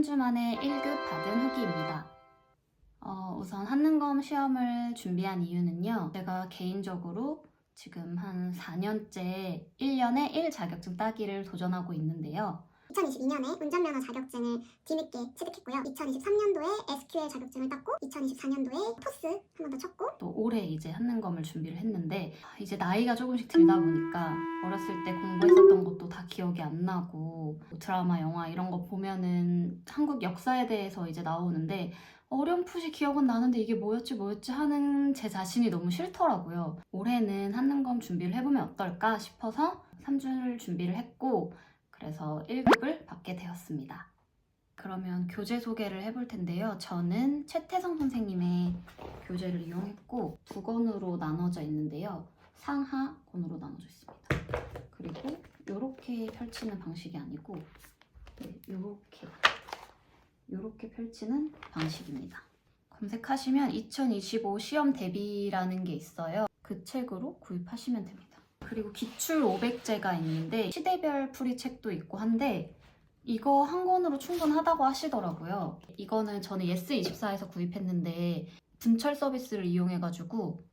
주 만에 1급 받은 후기입니다. 우선 한능검 시험을 준비한 이유는요. 제가 개인적으로 지금 한 4년째 1년에 1 자격증 따기를 도전하고 있는데요. 2022년에 운전면허 자격증을 뒤늦게 취득했고요. 2023년도에 SQL 자격증을 땄고 2024년도에 토스 한 번 더 쳤고 또 올해 이제 한능검을 준비를 했는데 이제 나이가 조금씩 들다 보니까 어렸을 때 공부했었던 것도 다 기억이 안 나고 드라마, 영화 이런 거 보면은 한국 역사에 대해서 이제 나오는데 어렴풋이 기억은 나는데 이게 뭐였지 하는 제 자신이 너무 싫더라고요. 올해는 한능검 준비를 해보면 어떨까 싶어서 3주를 준비를 했고 그래서 1급을 받게 되었습니다. 그러면 교재 소개를 해볼 텐데요. 저는 최태성 선생님의 교재를 이용했고 두 권으로 나눠져 있는데요. 상하권으로 나눠져 있습니다. 그리고 이렇게 펼치는 방식이 아니고 이렇게 펼치는 방식입니다. 검색하시면 2025 시험 대비라는 게 있어요. 그 책으로 구입하시면 됩니다. 그리고 기출 500제가 있는데 시대별 풀이 책도 있고 한데 이거 한 권으로 충분하다고 하시더라고요. 이거는 저는 예스24에서 구입했는데 분철 서비스를 이용해가지고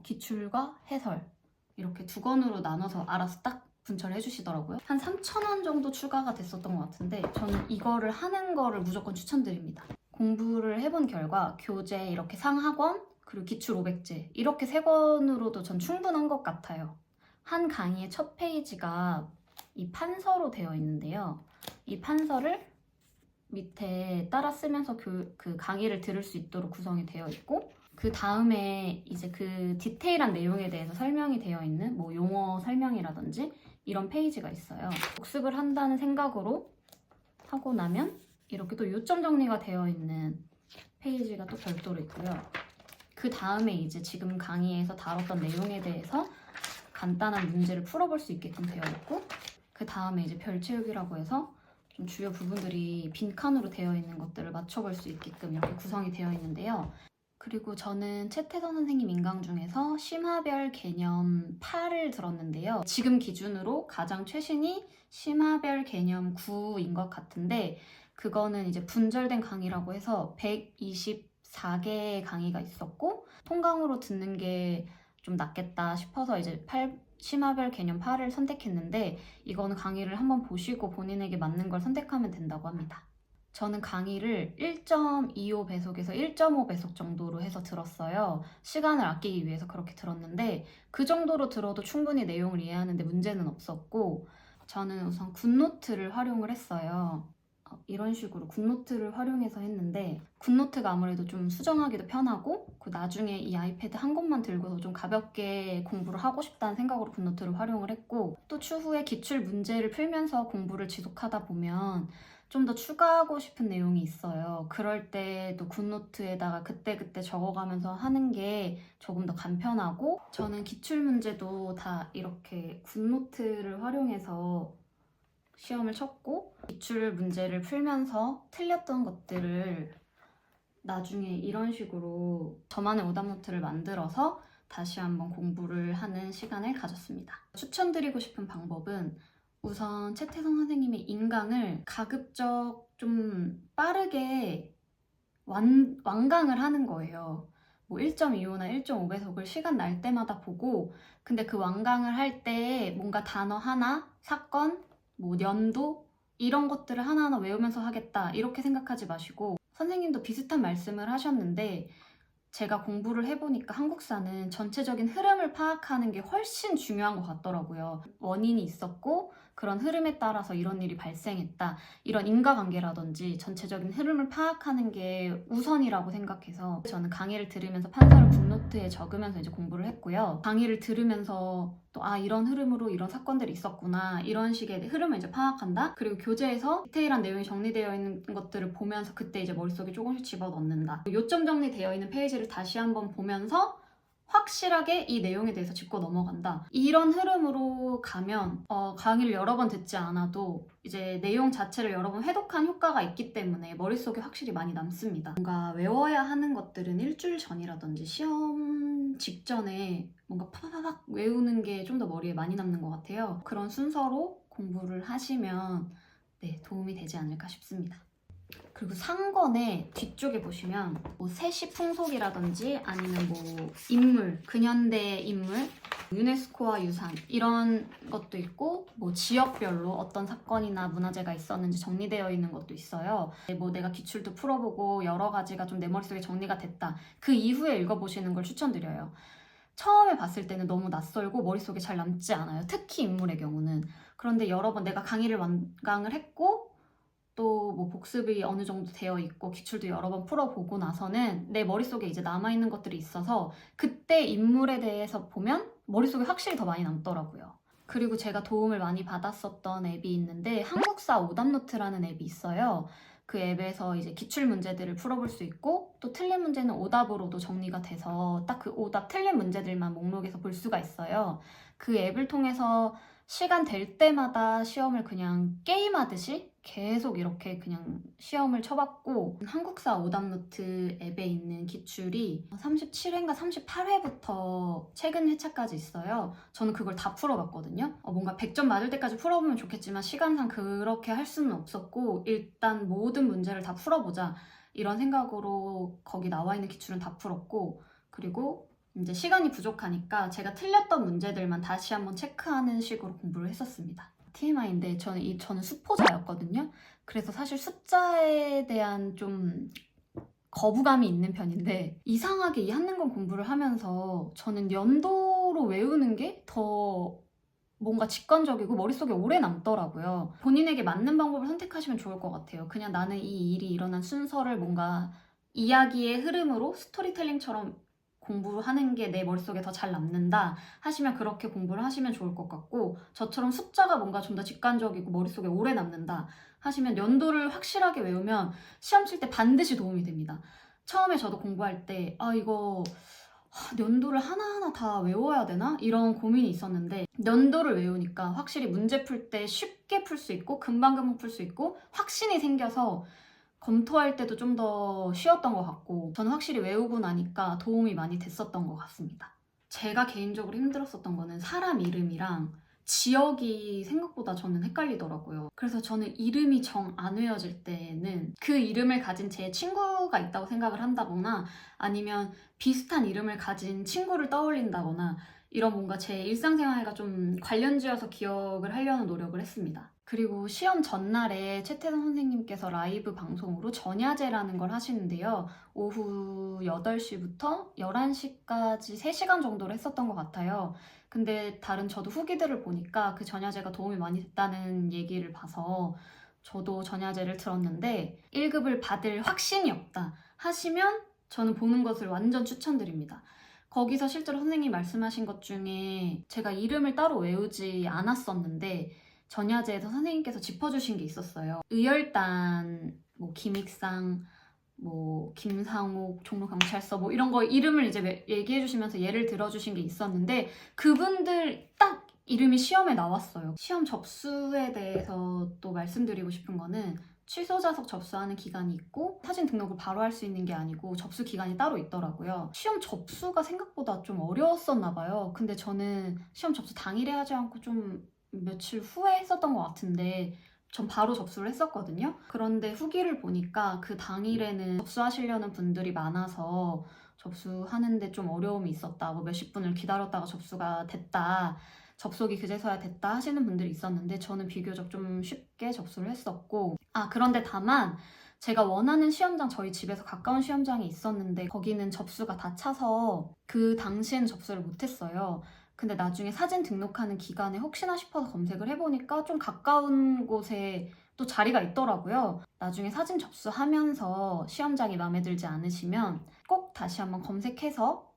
기출과 해설 이렇게 두 권으로 나눠서 알아서 딱 분철해 주시더라고요. 한 3,000원 정도 추가가 됐었던 것 같은데 저는 이거를 하는 거를 무조건 추천드립니다. 공부를 해본 결과 교재 이렇게 상하권 그리고 기출 500제 이렇게 세 권으로도 전 충분한 것 같아요. 한 강의의 첫 페이지가 이 판서로 되어 있는데요. 이 판서를 밑에 따라 쓰면서 그 강의를 들을 수 있도록 구성이 되어 있고 그 다음에 이제 그 디테일한 내용에 대해서 설명이 되어 있는 뭐 용어 설명이라든지 이런 페이지가 있어요. 복습을 한다는 생각으로 하고 나면 이렇게 또 요점 정리가 되어 있는 페이지가 또 별도로 있고요. 그 다음에 이제 지금 강의에서 다뤘던 내용에 대해서 간단한 문제를 풀어볼 수 있게끔 되어 있고 그 다음에 이제 별 채우기라고 해서 좀 주요 부분들이 빈칸으로 되어 있는 것들을 맞춰볼 수 있게끔 이렇게 구성이 되어 있는데요. 그리고 저는 최태선 선생님 인강 중에서 심화별 개념 8을 들었는데요. 지금 기준으로 가장 최신이 심화별 개념 9인 것 같은데 그거는 이제 분절된 강의라고 해서 124개의 강의가 있었고 통강으로 듣는 게 좀 낫겠다 싶어서 이제 심화별 개념 8을 선택했는데 이거는 강의를 한번 보시고 본인에게 맞는 걸 선택하면 된다고 합니다. 저는 강의를 1.25 배속에서 1.5 배속 정도로 해서 들었어요. 시간을 아끼기 위해서 그렇게 들었는데 그 정도로 들어도 충분히 내용을 이해하는데 문제는 없었고 저는 우선 굿노트를 활용을 했어요. 이런 식으로 굿노트를 활용해서 했는데 굿노트가 아무래도 좀 수정하기도 편하고 그 나중에 이 아이패드 한 곳만 들고서 좀 가볍게 공부를 하고 싶다는 생각으로 굿노트를 활용을 했고 또 추후에 기출 문제를 풀면서 공부를 지속하다 보면 좀 더 추가하고 싶은 내용이 있어요. 그럴 때도 굿노트에다가 그때그때 적어가면서 하는 게 조금 더 간편하고 저는 기출 문제도 다 이렇게 굿노트를 활용해서 시험을 쳤고 기출 문제를 풀면서 틀렸던 것들을 나중에 이런 식으로 저만의 오답노트를 만들어서 다시 한번 공부를 하는 시간을 가졌습니다. 추천드리고 싶은 방법은 우선 최태성 선생님의 인강을 가급적 좀 빠르게 완강을 하는 거예요. 뭐 1.25나 1.5배속을 시간 날 때마다 보고 근데 그 완강을 할 때 뭔가 단어 하나, 사건, 뭐 연도 이런 것들을 하나하나 외우면서 하겠다 이렇게 생각하지 마시고 선생님도 비슷한 말씀을 하셨는데 제가 공부를 해보니까 한국사는 전체적인 흐름을 파악하는 게 훨씬 중요한 것 같더라고요. 원인이 있었고 그런 흐름에 따라서 이런 일이 발생했다. 이런 인과관계라든지 전체적인 흐름을 파악하는 게 우선이라고 생각해서 저는 강의를 들으면서 판사를 굿노트에 적으면서 이제 공부를 했고요. 강의를 들으면서 또 이런 흐름으로 이런 사건들이 있었구나 이런 식의 흐름을 이제 파악한다. 그리고 교재에서 디테일한 내용이 정리되어 있는 것들을 보면서 그때 이제 머릿속에 조금씩 집어넣는다. 요점 정리되어 있는 페이지를 다시 한번 보면서 확실하게 이 내용에 대해서 짚고 넘어간다. 이런 흐름으로 가면 강의를 여러 번 듣지 않아도 이제 내용 자체를 여러 번 회독한 효과가 있기 때문에 머릿속에 확실히 많이 남습니다. 뭔가 외워야 하는 것들은 일주일 전이라든지 시험 직전에 뭔가 파파팍 외우는 게 좀 더 머리에 많이 남는 것 같아요. 그런 순서로 공부를 하시면 도움이 되지 않을까 싶습니다. 그리고 상권의 뒤쪽에 보시면 뭐 세시 풍속이라든지 아니면 뭐 인물, 근현대 인물, 유네스코와 유산 이런 것도 있고 뭐 지역별로 어떤 사건이나 문화재가 있었는지 정리되어 있는 것도 있어요. 뭐 내가 기출도 풀어보고 여러 가지가 좀 내 머릿속에 정리가 됐다. 그 이후에 읽어보시는 걸 추천드려요. 처음에 봤을 때는 너무 낯설고 머릿속에 잘 남지 않아요. 특히 인물의 경우는. 그런데 여러 번 내가 강의를 완강을 했고 또 뭐 복습이 어느 정도 되어 있고 기출도 여러 번 풀어보고 나서는 내 머릿속에 이제 남아있는 것들이 있어서 그때 인물에 대해서 보면 머릿속에 확실히 더 많이 남더라고요. 그리고 제가 도움을 많이 받았었던 앱이 있는데 한국사 오답노트라는 앱이 있어요. 그 앱에서 이제 기출 문제들을 풀어볼 수 있고 또 틀린 문제는 오답으로도 정리가 돼서 딱 그 오답 틀린 문제들만 목록에서 볼 수가 있어요. 그 앱을 통해서 시간 될 때마다 시험을 그냥 게임하듯이 계속 이렇게 그냥 시험을 쳐봤고 한국사 오답노트 앱에 있는 기출이 37회인가 38회부터 최근 회차까지 있어요. 저는 그걸 다 풀어봤거든요. 뭔가 100점 맞을 때까지 풀어보면 좋겠지만 시간상 그렇게 할 수는 없었고 일단 모든 문제를 다 풀어보자 이런 생각으로 거기 나와 있는 기출은 다 풀었고 그리고 이제 시간이 부족하니까 제가 틀렸던 문제들만 다시 한번 체크하는 식으로 공부를 했었습니다. TMI인데 저는 수포자였거든요. 그래서 사실 숫자에 대한 좀 거부감이 있는 편인데 이상하게 이 한능검 공부를 하면서 저는 연도로 외우는 게 더 뭔가 직관적이고 머릿속에 오래 남더라고요. 본인에게 맞는 방법을 선택하시면 좋을 것 같아요. 그냥 나는 이 일이 일어난 순서를 뭔가 이야기의 흐름으로 스토리텔링처럼 공부를 하는 게 내 머릿속에 더 잘 남는다 하시면 그렇게 공부를 하시면 좋을 것 같고 저처럼 숫자가 뭔가 좀 더 직관적이고 머릿속에 오래 남는다 하시면 연도를 확실하게 외우면 시험 칠 때 반드시 도움이 됩니다. 처음에 저도 공부할 때 이거 연도를 하나하나 다 외워야 되나? 이런 고민이 있었는데 연도를 외우니까 확실히 문제 풀 때 쉽게 풀 수 있고 금방금방 풀 수 있고 확신이 생겨서 검토할 때도 좀 더 쉬웠던 것 같고 저는 확실히 외우고 나니까 도움이 많이 됐었던 것 같습니다. 제가 개인적으로 힘들었었던 거는 사람 이름이랑 지역이 생각보다 저는 헷갈리더라고요. 그래서 저는 이름이 정 안 외워질 때는 그 이름을 가진 제 친구가 있다고 생각을 한다거나 아니면 비슷한 이름을 가진 친구를 떠올린다거나 이런 뭔가 제 일상생활과 좀 관련지어서 기억을 하려는 노력을 했습니다. 그리고 시험 전날에 최태성 선생님께서 라이브 방송으로 전야제라는 걸 하시는데요. 오후 8시부터 11시까지 3시간 정도를 했었던 것 같아요. 근데 다른 저도 후기들을 보니까 그 전야제가 도움이 많이 됐다는 얘기를 봐서 저도 전야제를 들었는데 1급을 받을 확신이 없다 하시면 저는 보는 것을 완전 추천드립니다. 거기서 실제로 선생님이 말씀하신 것 중에 제가 이름을 따로 외우지 않았었는데 전야제에서 선생님께서 짚어주신 게 있었어요. 의열단, 뭐 김익상, 뭐 김상옥, 종로경찰서 뭐 이런 거 이름을 이제 얘기해 주시면서 예를 들어주신 게 있었는데 그분들 딱 이름이 시험에 나왔어요. 시험 접수에 대해서 또 말씀드리고 싶은 거는 취소 자석 접수하는 기간이 있고 사진 등록을 바로 할 수 있는 게 아니고 접수 기간이 따로 있더라고요. 시험 접수가 생각보다 좀 어려웠었나 봐요. 근데 저는 시험 접수 당일에 하지 않고 좀 며칠 후에 했었던 것 같은데 전 바로 접수를 했었거든요. 그런데 후기를 보니까 그 당일에는 접수하시려는 분들이 많아서 접수하는데 좀 어려움이 있었다. 뭐 몇십 분을 기다렸다가 접수가 됐다. 접속이 그제서야 됐다 하시는 분들이 있었는데 저는 비교적 좀 쉽게 접수를 했었고 그런데 다만 제가 원하는 시험장 저희 집에서 가까운 시험장이 있었는데 거기는 접수가 다 차서 그 당시에는 접수를 못했어요. 근데 나중에 사진 등록하는 기간에 혹시나 싶어서 검색을 해보니까 좀 가까운 곳에 또 자리가 있더라고요. 나중에 사진 접수하면서 시험장이 마음에 들지 않으시면 꼭 다시 한번 검색해서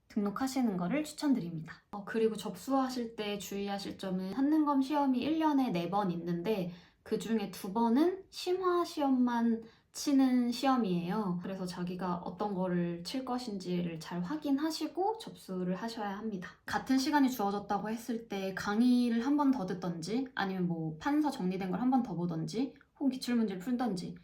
등록하시는 거를 추천드립니다. 그리고 접수하실 때 주의하실 점은 한능검 시험이 1년에 4번 있는데 그 중에 2번은 심화 시험만 치는 시험이에요. 그래서 자기가 어떤 거를 칠 것인지를 잘 확인하시고 접수를 하셔야 합니다. 같은 시간이 주어졌다고 했을 때 강의를 한 번 더 듣던지 아니면 뭐 판서 정리된 걸 한 번 더 보던지 혹은 기출문제를 풀던지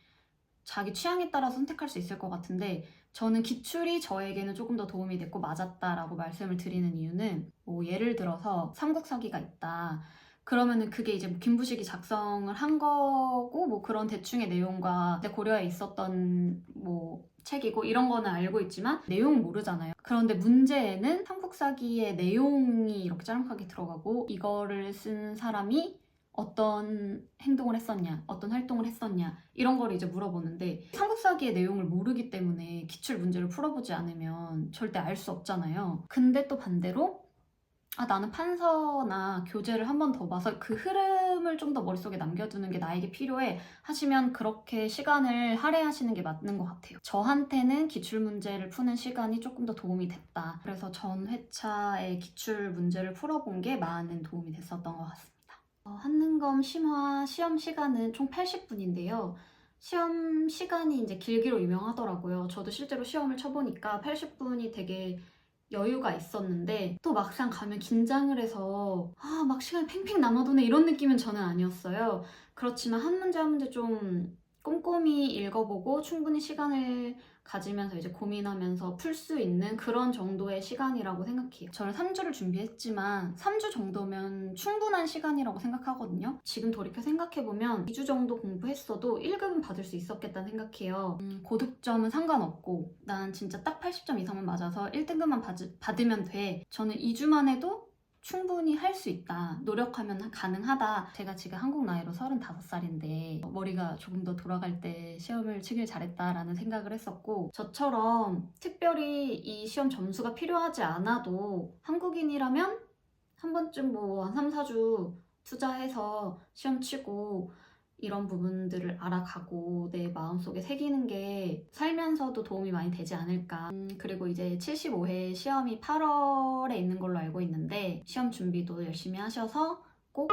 자기 취향에 따라 선택할 수 있을 것 같은데 저는 기출이 저에게는 조금 더 도움이 됐고 맞았다라고 말씀을 드리는 이유는 뭐 예를 들어서 삼국사기가 있다. 그러면은 그게 이제 뭐 김부식이 작성을 한 거고 뭐 그런 대충의 내용과 고려에 있었던 뭐 책이고 이런 거는 알고 있지만 내용 모르잖아요. 그런데 문제에는 삼국사기의 내용이 이렇게 짤막하게 들어가고 이거를 쓴 사람이 어떤 행동을 했었냐, 어떤 활동을 했었냐 이런 거를 이제 물어보는데 삼국사기의 내용을 모르기 때문에 기출 문제를 풀어보지 않으면 절대 알 수 없잖아요. 근데 또 반대로 나는 판서나 교재를 한 번 더 봐서 그 흐름을 좀 더 머릿속에 남겨두는 게 나에게 필요해 하시면 그렇게 시간을 할애하시는 게 맞는 것 같아요. 저한테는 기출문제를 푸는 시간이 조금 더 도움이 됐다. 그래서 전 회차의 기출문제를 풀어본 게 많은 도움이 됐었던 것 같습니다. 한능검 심화 시험 시간은 총 80분인데요. 시험 시간이 이제 길기로 유명하더라고요. 저도 실제로 시험을 쳐보니까 80분이 되게 여유가 있었는데 또 막상 가면 긴장을 해서 막 시간이 팽팽 남아도네 이런 느낌은 저는 아니었어요. 그렇지만 한 문제 한 문제 좀 꼼꼼히 읽어보고 충분히 시간을 가지면서 이제 고민하면서 풀 수 있는 그런 정도의 시간이라고 생각해요. 저는 3주를 준비했지만 3주 정도면 충분한 시간이라고 생각하거든요. 지금 돌이켜 생각해보면 2주 정도 공부했어도 1급은 받을 수 있었겠다는 생각해요. 고득점은 상관없고 난 진짜 딱 80점 이상만 맞아서 1등급만 받으면 돼. 저는 2주만 해도 충분히 할 수 있다. 노력하면 가능하다. 제가 지금 한국 나이로 35살인데 머리가 조금 더 돌아갈 때 시험을 치길 잘했다라는 생각을 했었고 저처럼 특별히 이 시험 점수가 필요하지 않아도 한국인이라면 한 번쯤 뭐 한 3, 4주 투자해서 시험 치고 이런 부분들을 알아가고 내 마음속에 새기는 게 살면서도 도움이 많이 되지 않을까. 그리고 이제 75회 시험이 8월에 있는 걸로 알고 있는데 시험 준비도 열심히 하셔서 꼭